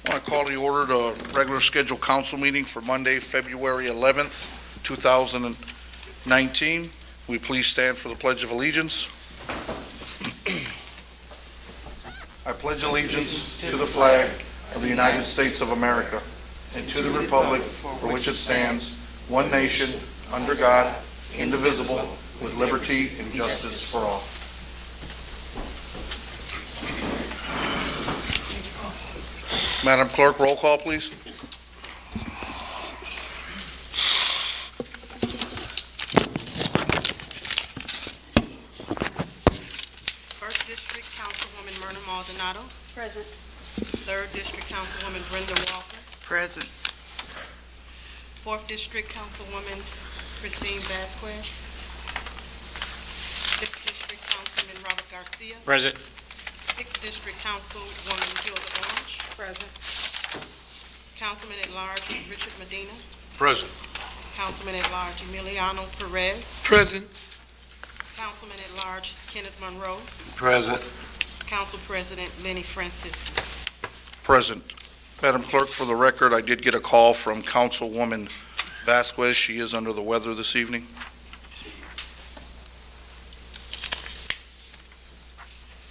I want to call to order the regular scheduled council meeting for Monday, February 11th, 2019. Will you please stand for the Pledge of Allegiance? I pledge allegiance to the flag of the United States of America and to the republic for which it stands, one nation, under God, indivisible, with liberty and justice for all. Madam Clerk, roll call, please. First District Councilwoman Myrna Maldonado. Present. Third District Councilwoman Brenda Walker. Present. Fourth District Councilwoman Christine Vasquez. Fifth District Councilman Robert Garcia. Present. Sixth District Councilwoman Gilda Orange. Present. Councilman at Large Richard Medina. Present. Councilman at Large Emiliano Perez. Present. Councilman at Large Kenneth Monroe. Present. Council President Lenny Francisco. Present. Madam Clerk, for the record, I did get a call from Councilwoman Vasquez. She is under the weather this evening.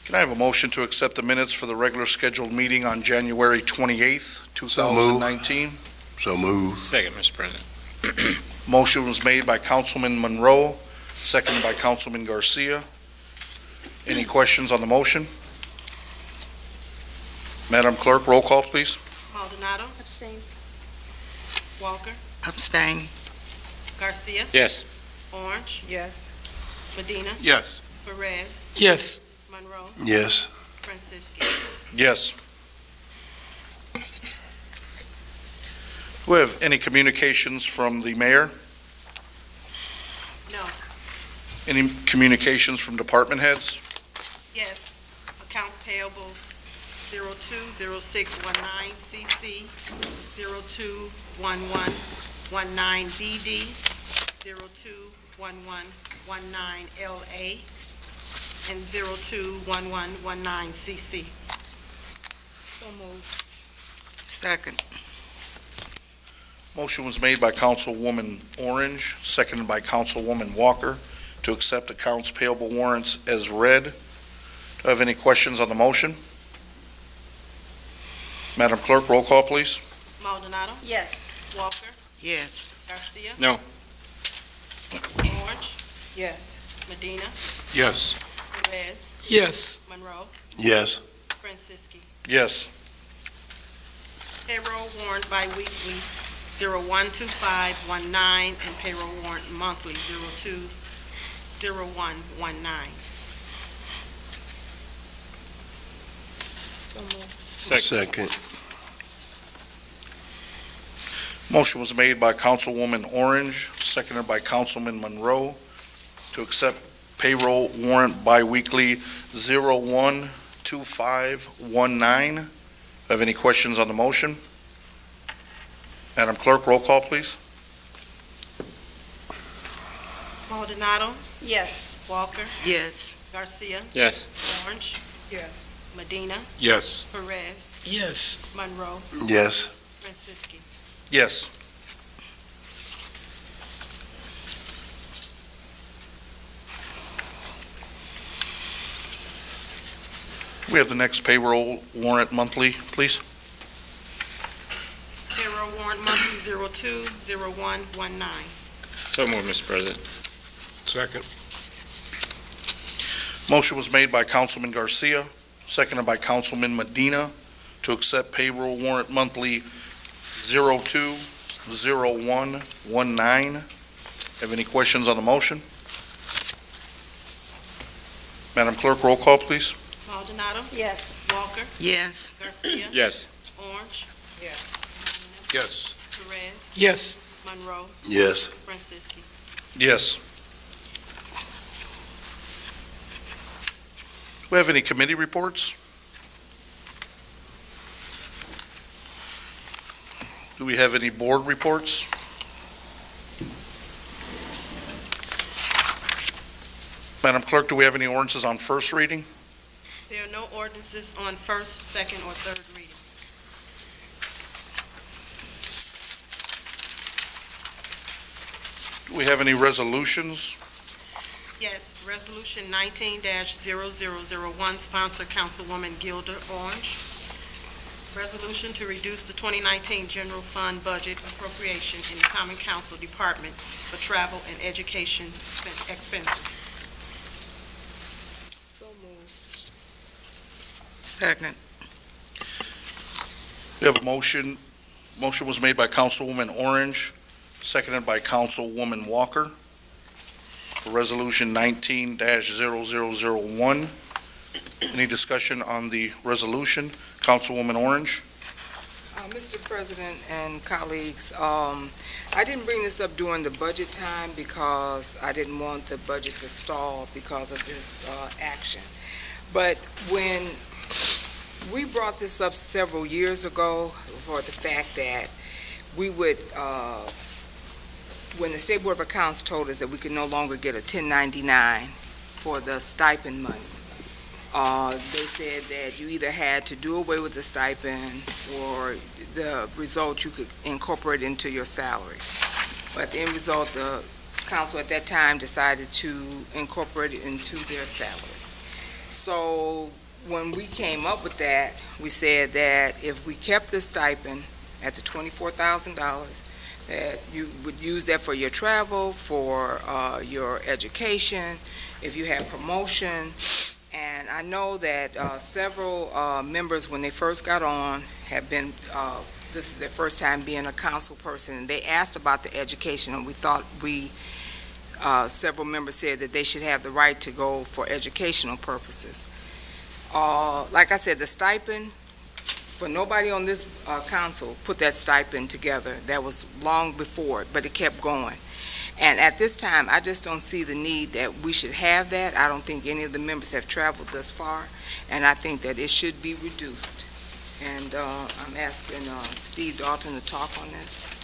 Can I have a motion to accept the minutes for the regular scheduled meeting on January 28th, 2019? So moved. Second, Mr. President. Motion was made by Councilman Monroe, seconded by Councilman Garcia. Any questions on the motion? Madam Clerk, roll call, please. Maldonado. Abstain. Walker. Abstain. Garcia. Yes. Orange. Yes. Medina. Yes. Perez. Yes. Monroe. Yes. Francisco. Yes. Do we have any communications from the mayor? No. Any communications from department heads? Yes. Account payable 020619CC, 021119DD, 021119LA, and 021119CC. So moved. Second. Motion was made by Councilwoman Orange, seconded by Councilwoman Walker, to accept accounts payable warrants as read. Do I have any questions on the motion? Madam Clerk, roll call, please. Maldonado. Yes. Walker. Yes. Garcia. No. Orange. Yes. Medina. Yes. Perez. Yes. Monroe. Yes. Francisco. Yes. Payroll warrant bi-weekly 012519 and payroll warrant monthly 020119. So moved. Second. Second. Motion was made by Councilwoman Orange, seconded by Councilman Monroe, to accept payroll warrant bi-weekly 012519. Have any questions on the motion? Madam Clerk, roll call, please. Maldonado. Yes. Walker. Yes. Garcia. Yes. Orange. Yes. Medina. Yes. Perez. Yes. Monroe. Yes. Francisco. Yes. We have the next payroll warrant monthly, please. Payroll warrant monthly 020119. So moved, Mr. President. Second. Motion was made by Councilman Garcia, seconded by Councilman Medina, to accept payroll warrant monthly 020119. Have any questions on the motion? Madam Clerk, roll call, please. Maldonado. Yes. Walker. Yes. Garcia. Yes. Orange. Yes. Yes. Perez. Yes. Monroe. Yes. Francisco. Yes. Do we have any committee reports? Do we have any board reports? Madam Clerk, do we have any ordinances on first reading? There are no ordinances on first, second, or third reading. we have any resolutions? Yes, Resolution 19-0001, sponsor Councilwoman Gilda Orange. Resolution to reduce the 2019 general fund budget appropriation in the Common Council Department for travel and education expenses. So moved. Second. We have a motion. Motion was made by Councilwoman Orange, seconded by Councilwoman Walker. For Resolution 19-0001. Any discussion on the resolution? Councilwoman Orange? Mr. President and colleagues, I didn't bring this up during the budget time because I didn't want the budget to stall because of this action. But when we brought this up several years ago for the fact that we would, when the State Board of Accounts told us that we could no longer get a 1099 for the stipend money, they said that you either had to do away with the stipend or the result you could incorporate into your salary. But the end result, the council at that time decided to incorporate it into their salary. So when we came up with that, we said that if we kept the stipend at the $24,000, that you would use that for your travel, for your education, if you had promotion. And I know that several members, when they first got on, have been, this is their first time being a council person, and they asked about the education, and we thought several members said that they should have the right to go for educational purposes. Like I said, the stipend, but nobody on this council put that stipend together. That was long before, but it kept going. And at this time, I just don't see the need that we should have that. I don't think any of the members have traveled thus far, and I think that it should be reduced. And I'm asking Steve Dalton to talk on this.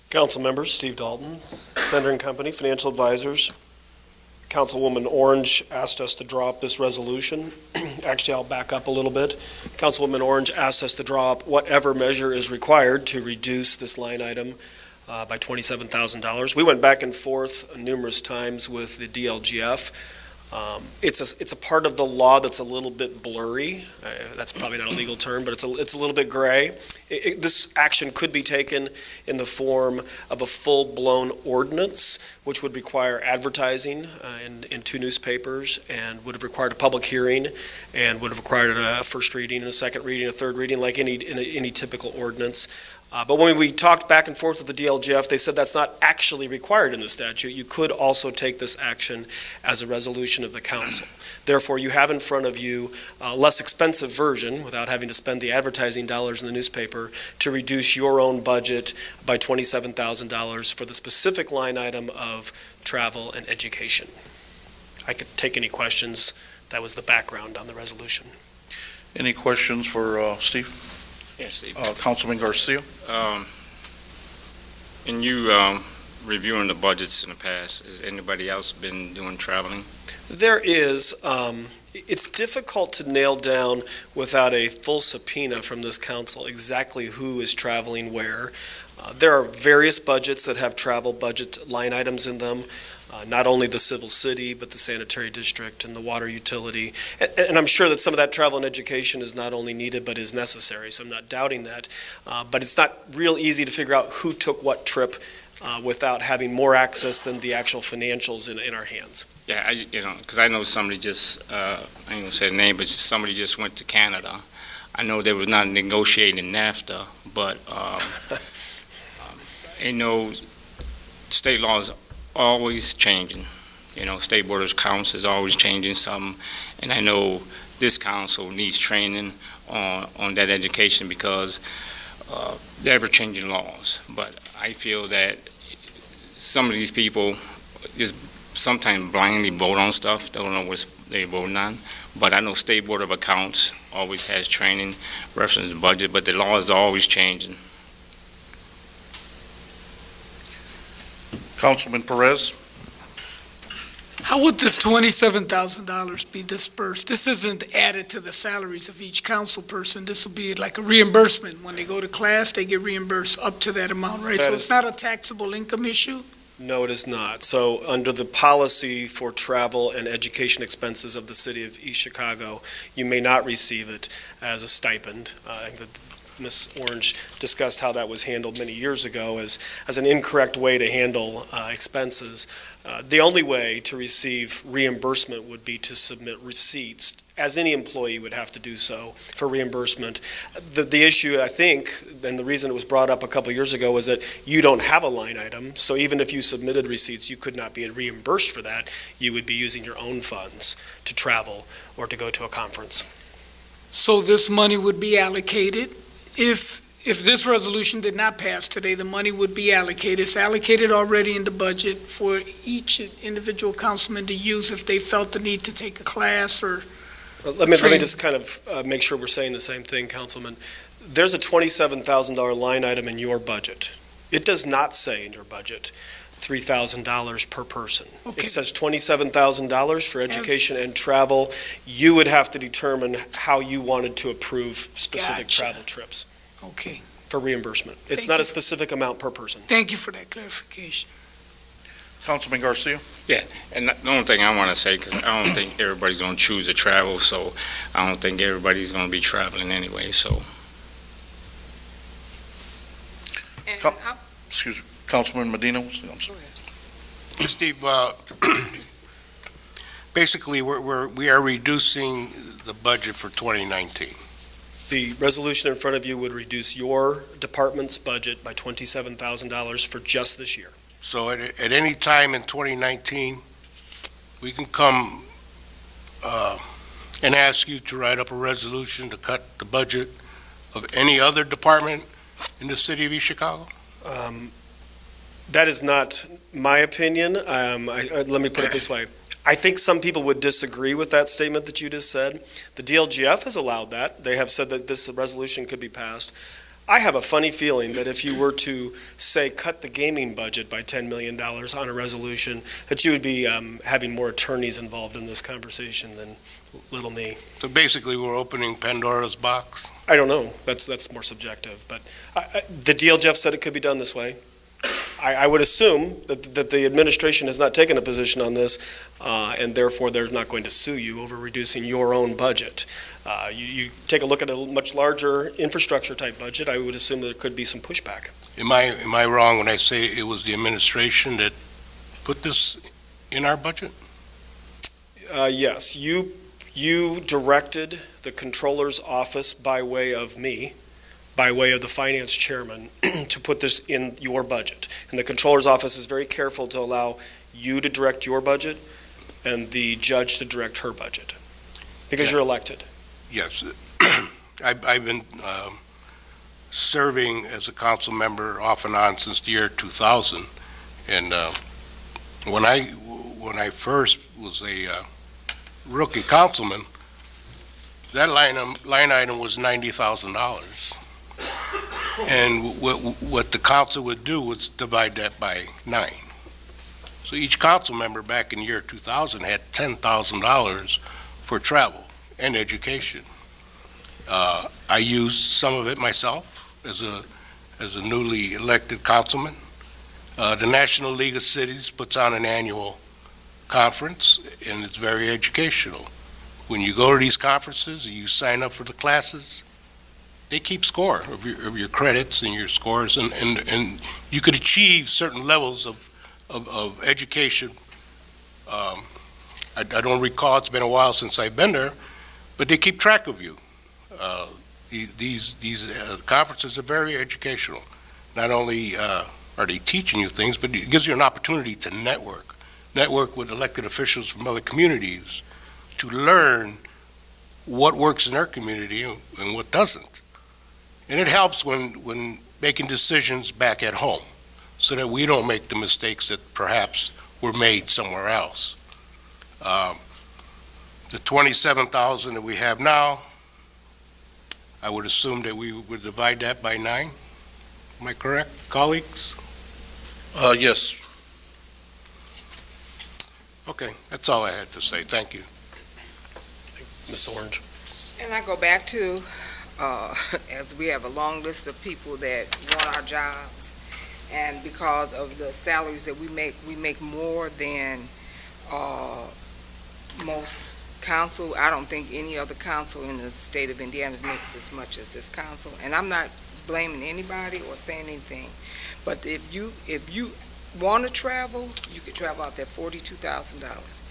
Council members, Steve Dalton, Senator and Company, financial advisors. Councilwoman Orange asked us to draw up this resolution. Actually, I'll back up a little bit. Councilwoman Orange asked us to draw up whatever measure is required to reduce this line item by $27,000. We went back and forth numerous times with the DLGF. It's a part of the law that's a little bit blurry. That's probably not a legal term, but it's a little bit gray. This action could be taken in the form of a full-blown ordinance, which would require advertising in two newspapers, and would have required a public hearing, and would have required a first reading, and a second reading, a third reading, like any typical ordinance. But when we talked back and forth with the DLGF, they said that's not actually required in the statute. You could also take this action as a resolution of the council. Therefore, you have in front of you a less expensive version, without having to spend the advertising dollars in the newspaper, to reduce your own budget by $27,000 for the specific line item of travel and education. I could take any questions. That was the background on the resolution. Any questions for Steve? Yes, Steve. Councilman Garcia? In you reviewing the budgets in the past, has anybody else been doing traveling? There is. It's difficult to nail down without a full subpoena from this council exactly who is traveling where. There are various budgets that have travel budget line items in them. Not only the civil city, but the sanitary district and the water utility. And I'm sure that some of that travel and education is not only needed, but is necessary, so I'm not doubting that. But it's not real easy to figure out who took what trip without having more access than the actual financials in our hands. Yeah, because I know somebody just, I ain't gonna say the name, but somebody just went to Canada. I know they was not negotiating NAFTA, but state laws always changing. State Board of Accounts is always changing something, and I know this council needs training on that education because they're ever-changing laws. But I feel that some of these people just sometimes blindly vote on stuff, don't know what they're voting on. But I know State Board of Accounts always has training, reference the budget, but the laws are always changing. Councilman Perez? How would this $27,000 be dispersed? This isn't added to the salaries of each council person. This will be like a reimbursement. When they go to class, they get reimbursed up to that amount, right? That So is- it's not a taxable income issue? No, it is not. So under the policy for travel and education expenses of the city of East Chicago, you may not receive it as a stipend. I think that Ms. Orange discussed how that was handled many years ago as an incorrect way to handle expenses. The only way to receive reimbursement would be to submit receipts, as any employee would have to do so for reimbursement. The issue, I think, and the reason it was brought up a couple years ago, was that you don't have a line item, so even if you submitted receipts, you could not be reimbursed for that. You would be using your own funds to travel or to go to a conference. So this money would be allocated? If this resolution did not pass today, the money would be allocated. It's allocated already in the budget for each individual councilman to use if they felt the need to take a class or... Let me Training. just kind of make sure we're saying the same thing, Councilman. There's a $27,000 line item in your budget. It does not say in your budget $3,000 per person. Okay. It says $27,000 for education and travel. You would have to determine how you wanted to approve specific Gotcha. travel trips Okay. for reimbursement. It's Thank not a you. specific amount per person. Thank you for that clarification. Councilman Garcia? And the only thing I want to say, because I don't think everybody's going to choose to travel, so I don't think everybody's going to be traveling anyway, so. And Co- Excuse me, Councilman Medina? I'm sorry. Steve, basically, we are reducing the budget for 2019. The resolution in front of you would reduce your department's budget by $27,000 for just this year. So at any time in 2019, we can come and ask you to write up a resolution to cut the budget of any other department in the city of East Chicago? That is not my opinion. Let me put it this way. I think some people would disagree with that statement that you just said. The DLGF has allowed that. They have said that this resolution could be passed. I have a funny feeling that if you were to, say, cut the gaming budget by $10 million on a resolution, that you would be having more attorneys involved in this conversation than little me. So basically, we're opening Pandora's box? I don't know. That's more subjective. But the DLGF said it could be done this way. I would assume that the administration has not taken a position on this, and therefore they're not going to sue you over reducing your own budget. You take a look at a much larger infrastructure-type budget, I would assume there could be some pushback. Am I wrong when I say it was the administration that put this in our budget? Yes, you directed the controller's office by way of me, by way of the finance chairman, to put this in your budget. And the controller's office is very careful to allow you to direct your budget and the judge to direct her budget, because you're elected. Yes. I've been serving as a council member off and on since the year 2000. And when I first was a rookie councilman, that line item was $90,000. And what the council would do was divide that by 9. So each council member back in the year 2000 had $10,000 for travel and education. I used some of it myself as a newly elected councilman. The National League of Cities puts on an annual conference, and it's very educational. When you go to these conferences and you sign up for the classes, they keep score of your credits and your scores, and you could achieve certain levels of education. I don't recall, it's been a while since I've been there, but they keep track of you. These conferences are very educational. Not only are they teaching you things, but it gives you an opportunity to network with elected officials from other communities to learn what works in their community and what doesn't. And it helps when making decisions back at home, so that we don't make the mistakes that perhaps were made somewhere else. The $27,000 that we have now, I would assume that we would divide that by 9. Am I correct, colleagues? Yes. Okay, that's all I had to say. Thank you. Ms. Orange. And I go back to, as we have a long list of people that want our jobs, and because of the salaries that we make more than most council. I don't think any other council in the state of Indiana makes as much as this council, and I'm not blaming anybody or saying anything, but if you want to travel, you could travel out there $42,000.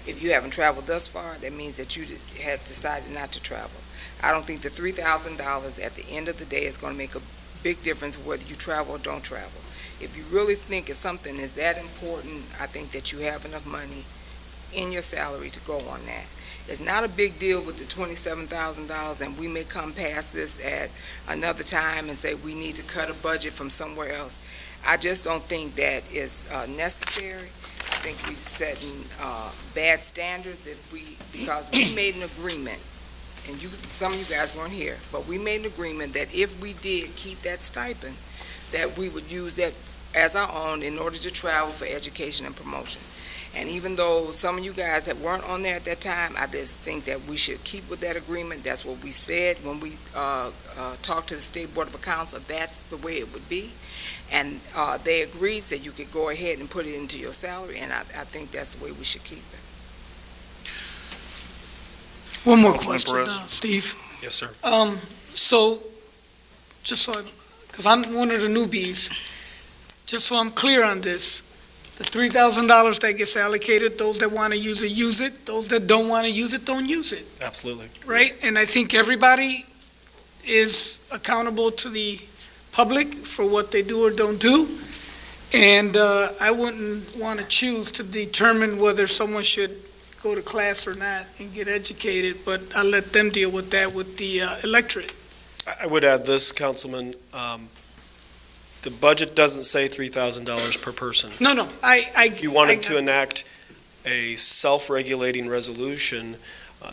If you haven't traveled thus far, that means that you had decided not to travel. I don't think the $3,000 at the end of the day is going to make a big difference whether you travel or don't travel. If you really think it's something is that important, I think that you have enough money in your salary to go on that. It's not a big deal with the $27,000, and we may come past this at another time and say we need to cut a budget from somewhere else. I just don't think that is necessary. I think we're setting bad standards because we made an agreement, and some of you guys weren't here, but we made an agreement that if we did keep that stipend, that we would use that as our own in order to travel for education and promotion. And even though some of you guys that weren't on there at that time, I just think that we should keep with that agreement. That's what we said when we talked to the State Board of Accounts, that's the way it would be. And they agreed, said you could go ahead and put it into your salary, and I think that's the way we should keep it. One more Councilman question, Perez. Steve. Yes, sir. So, just so, because I'm one of the newbies, just so I'm clear on this, the $3,000 that gets allocated, those that want to use it, those that don't want to use it, don't use it, Absolutely. right? And I think everybody is accountable to the public for what they do or don't do. And I wouldn't want to choose to determine whether someone should go to class or not and get educated, but I'll let them deal with that with the electorate. I would add this, Councilman. The budget doesn't say $3,000 per person. No, If you wanted to enact a self-regulating resolution,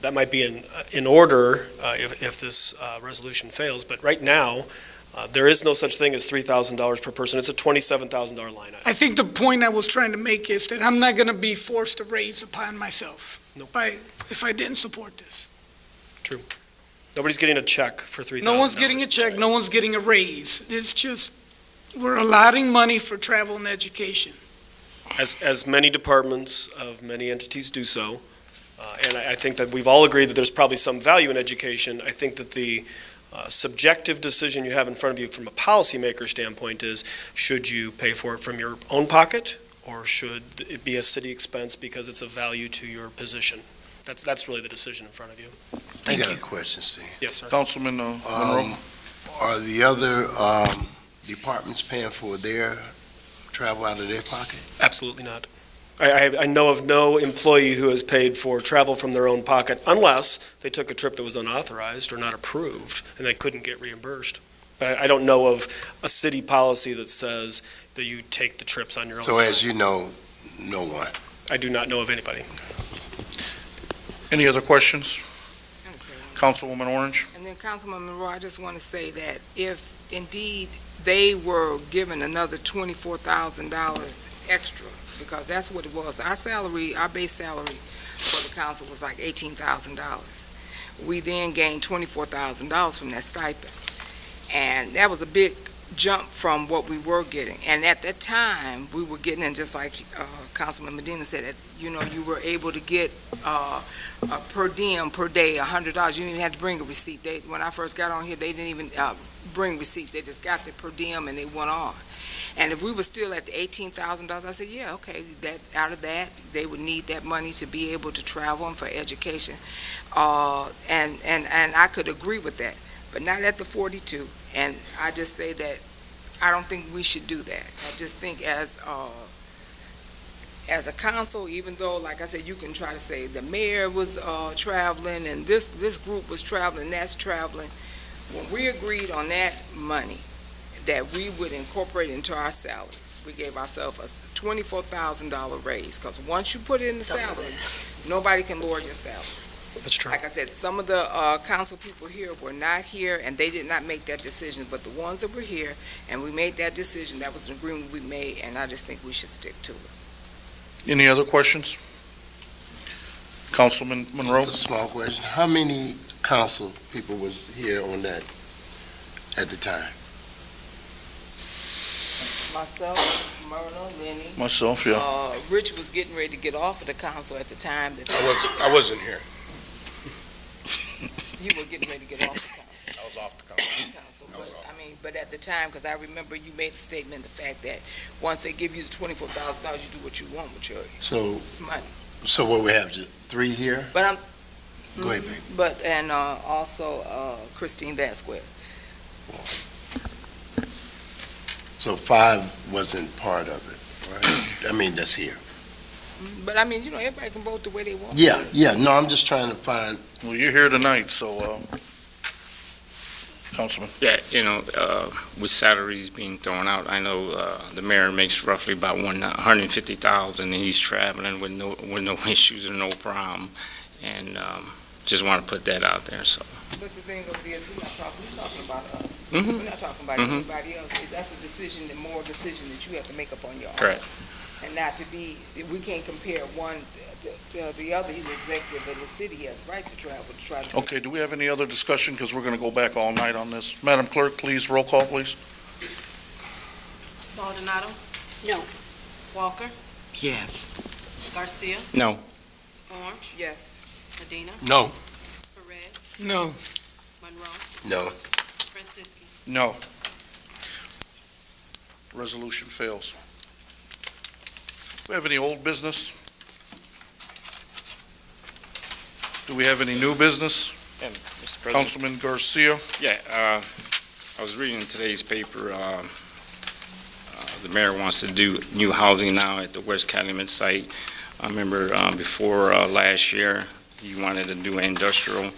that might be in order if this resolution fails. But right now, there is no such thing as $3,000 per person. It's a $27,000 line item. I think the point I was trying to make is that I'm not going to be forced to raise upon myself if I didn't support this. True. Nobody's getting a check for $3,000. No one's getting a check, no one's getting a raise. It's just, we're allotting money for travel and education. As many departments of many entities do so. And I think that we've all agreed that there's probably some value in education. I think that the subjective decision you have in front of you from a policymaker standpoint is, should you pay for it from your own pocket, or should it be a city expense because it's of value to your position? That's really the decision in front of you. I got a question, Steve. Yes, sir. Councilman Monroe. Are the other departments paying for their travel out of their pocket? Absolutely not. I know of no employee who has paid for travel from their own pocket unless they took a trip that was unauthorized or not approved and they couldn't get reimbursed. But I don't know of a city policy that says that you take the trips on your own. So as you know, no one. I do not know of anybody. Any other questions? Councilwoman Orange. And then Councilman Monroe, I just want to say that if indeed they were given another $24,000 extra, because that's what it was. Our salary, our base salary for the council was like $18,000. We then gained $24,000 from that stipend. And that was a big jump from what we were getting. And at that time, we were getting, and just like Councilman Medina said, that, you were able to get a per diem per day, $100. You didn't even have to bring a receipt. When I first got on here, they didn't even bring receipts. They just got the per diem and they went on. And if we were still at the $18,000, I said, yeah, okay, out of that, they would need that money to be able to travel and for education. And I could agree with that, but not at the 42. And I just say that I don't think we should do that. I just think as a council, even though, like I said, you can try to say the mayor was traveling and this group was traveling, that's traveling. When we agreed on that money, that we would incorporate into our salaries, we gave ourselves a $24,000 raise, because once you put it in the salary, nobody can lower your salary. That's true. Like I said, some of the council people here were not here, and they did not make that decision, but the ones that were here, and we made that decision, that was an agreement we made, and I just think we should stick to it. Any other questions? Councilman Monroe? A small question. How many council people was here on that at the time? Myself, Myrna, Lenny, Myself, yeah. Rich was getting ready to get off of the council at the time that I wasn't here. you were getting ready to get off the council. I was off the council. But, but at the time, because I remember you made a statement, the fact that once they give you the $24,000, you do what you want with your So, money. so what we have, just 3 here? But I'm, Go ahead, baby. but, and also Christine Vasquez. So 5 wasn't part of it, right? I mean, that's here. But I mean, everybody can vote the way they want. Yeah, no, I'm just trying to find, Well, you're here tonight, so, Councilman. Yeah, with salaries being thrown out, I know the mayor makes roughly about $150,000, and he's traveling with no issues or no problem, and just want to put that out there, so. But the thing of it is, we're talking about us. Mhm. We're not talking about Mhm. anybody else. That's a decision, the moral decision that you have to make up on your own. Correct. And not to be, we can't compare one to the other. He's executive of the city, he has right to travel to try to. Okay, do we have any other discussion? Because we're going to go back all night on this. Madam Clerk, please, roll call, please. Baldonado? No. Walker? Yes. Garcia? No. Orange? Yes. Medina? No. Perez? No. Monroe? no. Franceschi? No. Resolution fails. Do we have any old business? Do we have any new business? And, Mr. President? Councilman Garcia? Yeah, I was reading in today's paper, the mayor wants to do new housing now at the West Calumet site. I remember before last year, he wanted to do industrial.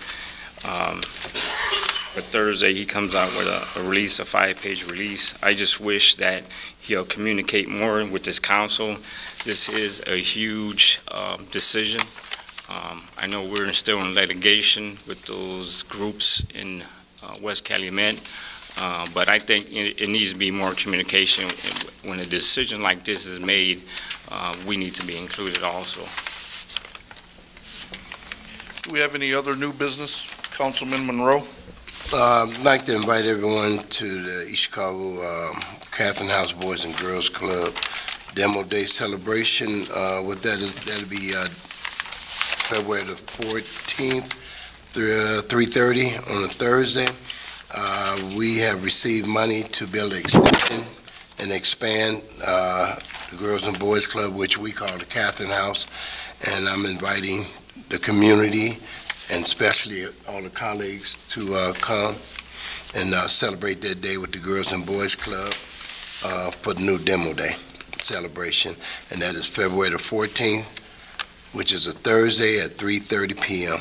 But Thursday, he comes out with a release, a 5-page release. I just wish that he'll communicate more with this council. This is a huge decision. I know we're still in litigation with those groups in West Calumet, but I think it needs to be more communication. When a decision like this is made, we need to be included also. Do we have any other new business? Councilman Monroe? I'd like to invite everyone to the East Chicago Catherine House Boys and Girls Club Demo Day celebration. With that, that'll be February the 14th through 3:30 on a Thursday. We have received money to build an extension and expand the Girls and Boys Club, which we call the Catherine House, and I'm inviting the community and especially all the colleagues to come and celebrate that day with the Girls and Boys Club for the new Demo Day celebration, and that is February the 14th, which is a Thursday at 3:30 p.m.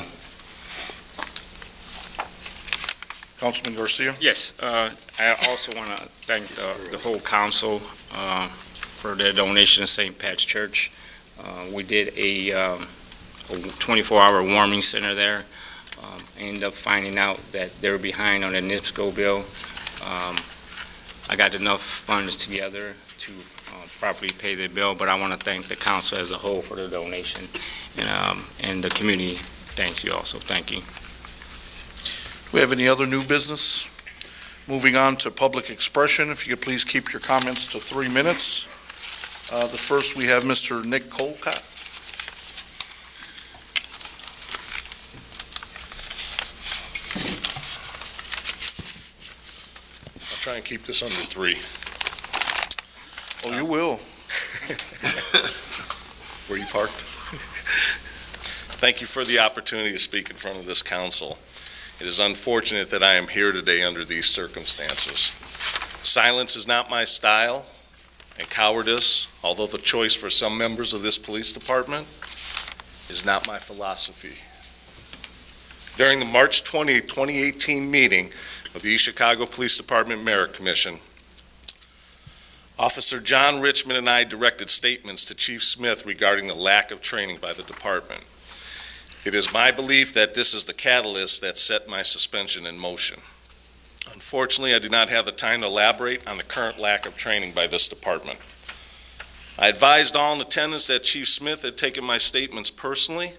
Councilman Garcia? Yes, I also want to thank the whole council for their donation to St. Pat's Church. We did a 24-hour warming center there. I ended up finding out that they were behind on the NIPSCO bill. I got enough funds together to properly pay the bill, but I want to thank the council as a whole for the donation, and the community thanks you also. Thank you. Do we have any other new business? Moving on to public expression, if you could please keep your comments to 3 minutes. The first, we have Mr. Nick Colcott. I'll try and keep this under 3. Oh, you will. Where you parked? Thank you for the opportunity to speak in front of this council. It is unfortunate that I am here today under these circumstances. Silence is not my style, and cowardice, although the choice for some members of this police department, is not my philosophy. During the March 20, 2018 meeting of the East Chicago Police Department Merit Commission, Officer John Richmond and I directed statements to Chief Smith regarding the lack of training by the department. It is my belief that this is the catalyst that set my suspension in motion. Unfortunately, I do not have the time to elaborate on the current lack of training by this department. I advised all in attendance that Chief Smith had taken my statements personally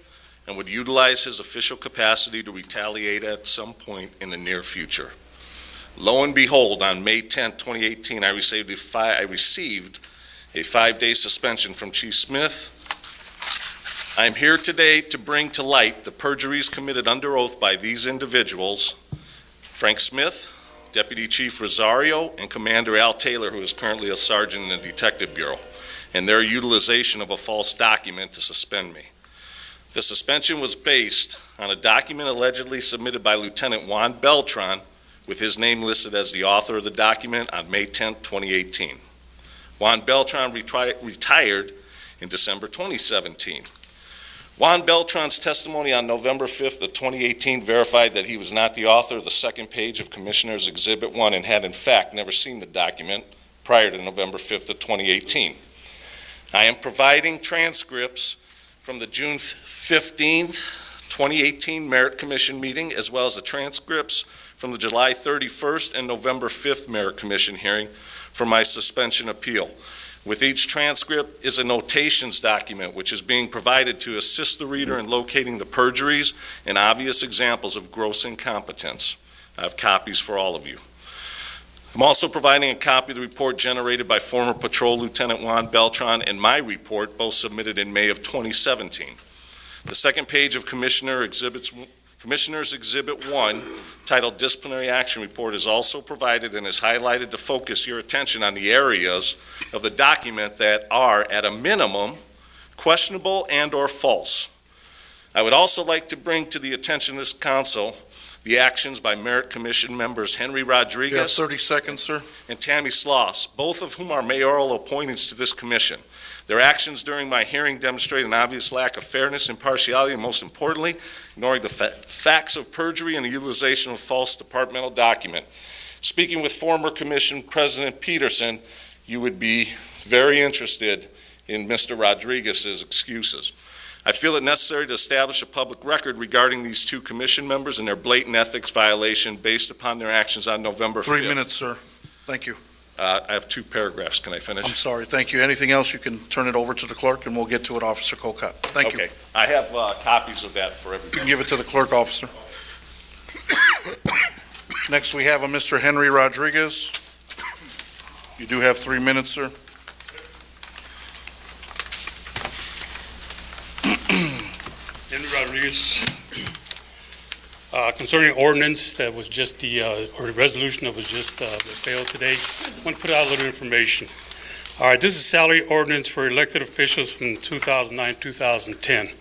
and would utilize his official capacity to retaliate at some point in the near future. Lo and behold, on May 10, 2018, I received a 5-day suspension from Chief Smith. I am here today to bring to light the perjuries committed under oath by these individuals, Frank Smith, Deputy Chief Rosario, and Commander Al Taylor, who is currently a sergeant in the Detective Bureau, and their utilization of a false document to suspend me. The suspension was based on a document allegedly submitted by Lieutenant Juan Beltran, with his name listed as the author of the document on May 10, 2018. Juan Beltran retired in December 2017. Juan Beltran's testimony on November 5th of 2018 verified that he was not the author of the second page of Commissioner's Exhibit 1 and had in fact never seen the document prior to November 5th of 2018. I am providing transcripts from the June 15th, 2018 Merit Commission meeting, as well as the transcripts from the July 31st and November 5th Merit Commission hearing for my suspension appeal. With each transcript is a notations document which is being provided to assist the reader in locating the perjuries and obvious examples of gross incompetence. I have copies for all of you. I'm also providing a copy of the report generated by former Patrol Lieutenant Juan Beltran and my report, both submitted in May of 2017. The second page of Commissioner's Exhibit 1, titled Disciplinary Action Report, is also provided and is highlighted to focus your attention on the areas of the document that are, at a minimum, questionable and/or false. I would also like to bring to the attention of this council the actions by Merit Commission members Henry You have Rodriguez 30 seconds, sir. and Tammy Sloss, both of whom are mayoral appointees to this commission. Their actions during my hearing demonstrate an obvious lack of fairness, impartiality, and most importantly, ignoring the facts of perjury and the utilization of false departmental document. Speaking with former Commission President Peterson, you would be very interested in Mr. Rodriguez's excuses. I feel it necessary to establish a public record regarding these two commission members and their blatant ethics violation based upon their actions on November 5th. 3 minutes, sir. Thank you. I have 2 paragraphs. Can I finish? I'm sorry. Thank you. Anything else, you can turn it over to the clerk, and we'll get to it, Officer Colcott. Thank you. Okay. I have copies of that for You everybody. can give it to the clerk, officer. Next, we have a Mr. Henry Rodriguez. You do have 3 minutes, sir. Henry Rodriguez. Concerning ordinance that was just or the resolution that was just that failed today, I want to put out a little information. All right, this is salary ordinance for elected officials from 2009-2010.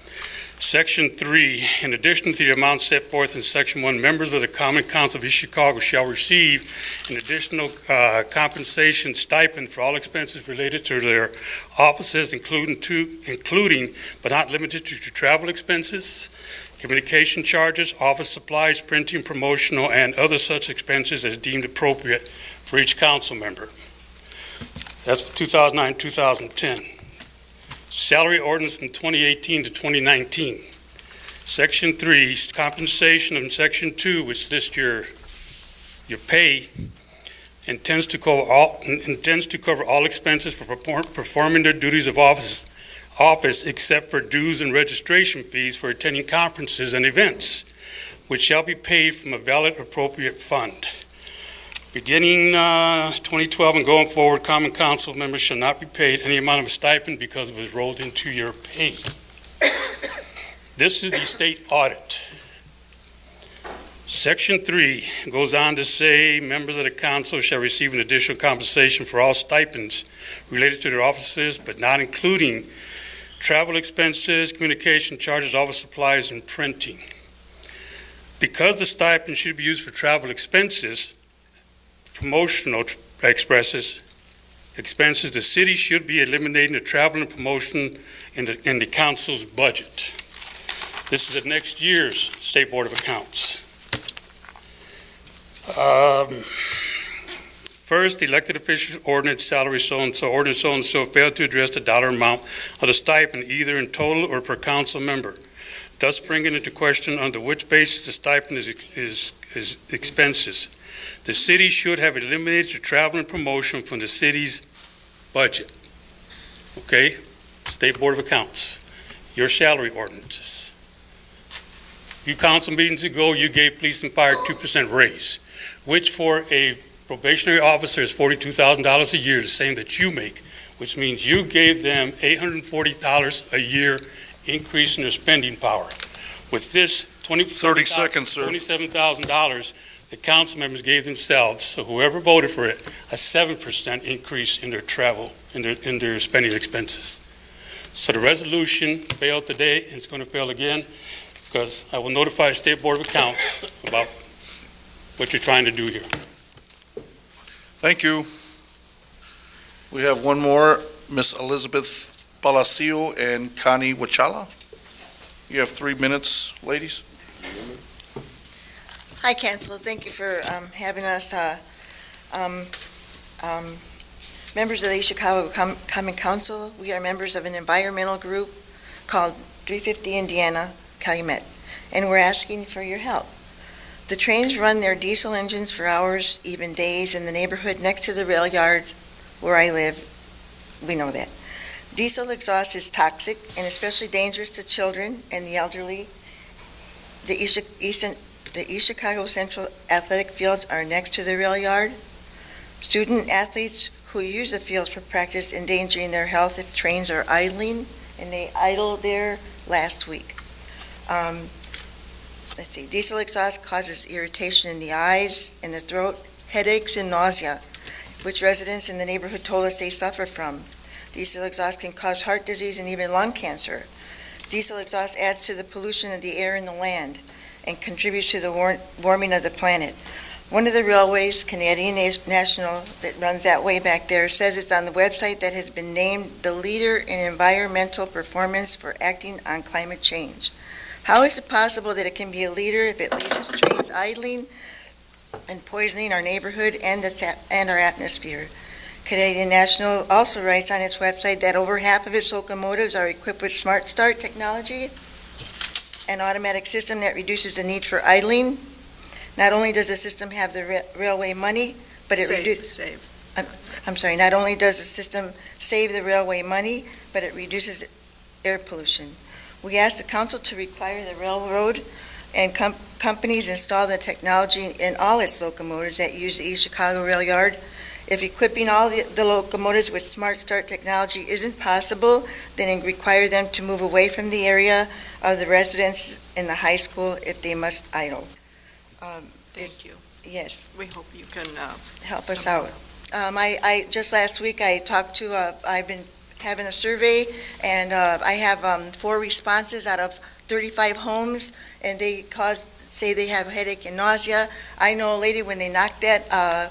Section 3, in addition to the amount set forth in Section 1, members of the Common Council of East Chicago shall receive an additional compensation stipend for all expenses related to their offices, including but not limited to travel expenses, communication charges, office supplies, printing, promotional, and other such expenses as deemed appropriate for each council member. That's 2009-2010. Salary ordinance from 2018 to 2019. Section 3, compensation, and Section 2, which lists your pay, intends to cover all expenses for performing their duties of office except for dues and registration fees for attending conferences and events, which shall be paid from a valid appropriate fund. Beginning 2012 and going forward, Common Council members shall not be paid any amount of a stipend because it was rolled into your pay. This is the state audit. Section 3 goes on to say members of the council shall receive an additional compensation for all stipends related to their offices, but not including travel expenses, communication charges, office supplies, and printing. Because the stipend should be used for travel expenses, promotional expenses, the city should be eliminating the travel and promotion in the council's budget. This is the next year's State Board of Accounts. First, elected officials ordinance salary so-and-so, ordinance so-and-so failed to address the dollar amount of the stipend either in total or per council member, thus bringing into question under which basis the stipend is expenses. The city should have eliminated the travel and promotion from the city's budget. Okay? State Board of Accounts, your salary ordinances. few council meetings ago, you gave police and fire 2% raise, which for a probationary officer is $42,000 a year, the same that you make, which means you gave them $840 a year increase in their spending power. With this 30 seconds, sir. $27,000, the council members gave themselves, so whoever voted for it, a 7% increase in their travel, in their spending expenses. So the resolution failed today, and it's going to fail again, because I will notify the State Board of Accounts about what you're trying to do here. Thank you. We have one more, Ms. Elizabeth Palacio and Connie Wachala. You have 3 minutes, ladies. Hi, Council. Thank you for having us. Members of the East Chicago Common Council, we are members of an environmental group called 350 Indiana Calumet, and we're asking for your help. The trains run their diesel engines for hours, even days, in the neighborhood next to the rail yard where I live. We know that. Diesel exhaust is toxic and especially dangerous to children and the elderly. The East Chicago Central athletic fields are next to the rail yard. Student athletes who use the fields for practice endangering their health if trains are idling, and they idled there last week. Diesel exhaust causes irritation in the eyes and the throat, headaches and nausea, which residents in the neighborhood told us they suffer from. Diesel exhaust can cause heart disease and even lung cancer. Diesel exhaust adds to the pollution of the air and the land and contributes to the warming of the planet. One of the railways, Canadian National, that runs that way back there, says it's on the website that has been named the leader in environmental performance for acting on climate change. How is it possible that it can be a leader if it leaves its trains idling and poisoning our neighborhood and our atmosphere? Canadian National also writes on its website that over half of its locomotives are equipped with Smart Start technology, an automatic system that reduces the need for idling. Not only does the system have the railway money, but it not only does the system save the railway money, but it reduces air pollution. We ask the council to require the railroad and companies install the technology in all its locomotives that use the East Chicago Rail Yard. If equipping all the locomotives with Smart Start technology isn't possible, then require them to move away from the area of the residents in the high school if they must idle. Thank you. Yes. We hope you can Help us out. I just last week I talked to, I've been having a survey, and I have 4 responses out of 35 homes, and they say they have headache and nausea. I know a lady, when they knocked that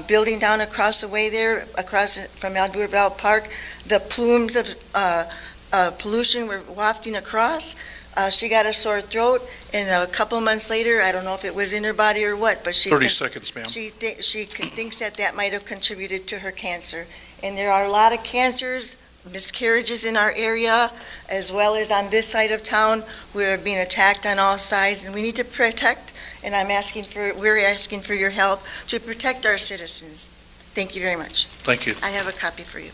building down across the way there, across from Aldourbel Park, the plumes of pollution were wafting across. She got a sore throat, and a couple months later, I don't know if it was in her body or what, but 30 seconds, ma'am. she thinks that might have contributed to her cancer. And there are a lot of cancers, miscarriages in our area, as well as on this side of town. We're being attacked on all sides, and we need to protect, and we're asking for your help to protect our citizens. Thank you very much. Thank you. I have a copy for you.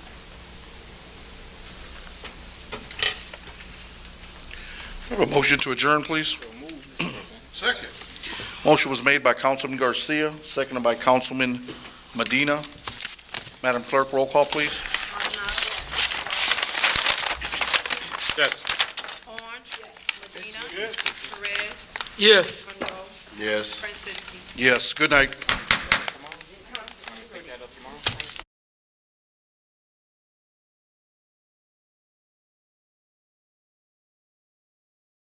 We have a motion to adjourn, please. Second. Motion was made by Councilman Garcia, seconded by Councilman Medina. Madam Clerk, roll call, please. Yes. Orange. Medina. Perez. Yes. Monroe. Yes. Franceschi. Yes, good night.